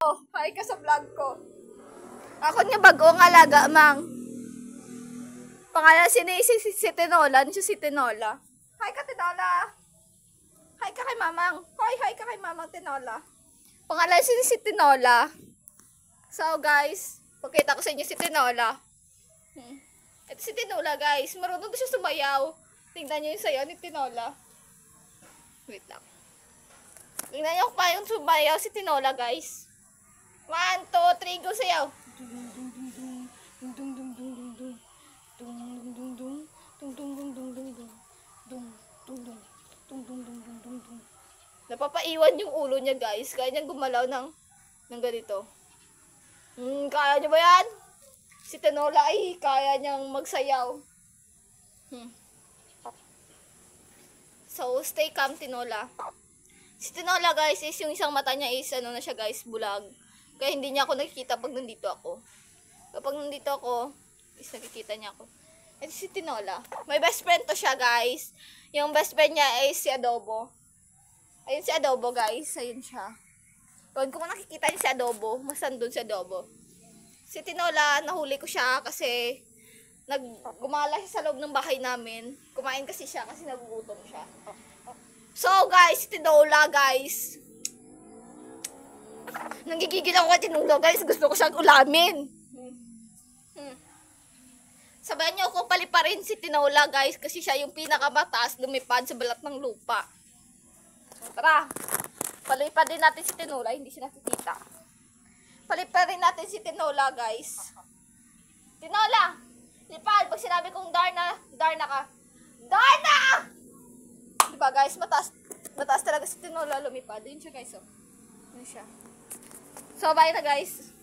Oh, hi ka sa vlog ko. Ako nga bagong alaga, mang. Pangalan si Tinola. Ano siya si Tinola? Hi ka, Tinola. Hi ka kay mamang. Hi ka kay mamang Tinola. Pangalan si Tinola. So, guys, pakita ko sa inyo si Tinola. Ito si Tinola, guys. Marunong na siya sumayaw. Tingnan niyo yung sayaw ni Tinola. Wait lang. Tingnan niyo pa yung sumayaw si Tinola, guys. 1, 2, 3, go sayaw. Napapaiwan yung ulo niya, guys. Kaya niyang gumalaw ng ganito. Kaya niyo ba yan? Si Tinola ay kaya niyang magsayaw. So, stay calm, Tinola. Si Tinola, guys, is yung isang mata niya is, ano na siya, guys, bulag. Kaya hindi niya ako nakikita pag nandito ako. Kapag nandito ako, is nakikita niya ako. Ito si Tinola. May best friend to siya, guys. Yung best friend niya ay si Adobo. Ayun si Adobo, guys. Ayun siya. Kung nakikita niyo si Adobo, masandun si Adobo. Si Tinola, nahuli ko siya kasi gumala siya sa loob ng bahay namin. Kumain kasi siya kasi nagugutom siya. So, guys, si Tinola, guys. Nanggigigil ako kay Tinola, guys. Gusto ko siyang ulamin. Sabayan niyo ako paliparin si Tinola, guys, kasi siya yung pinakamataas lumipad sa balat ng lupa. Tara, paliparin natin si Tinola, hindi siya nakikita. Paliparin natin si Tinola, guys. Tinola, lipad. Pag sinabi kong Darna, Darna ka. Darna! Diba, guys, mataas talaga si Tinola lumipad. Yun siya, guys, oh. Yun siya. So, bye na, guys.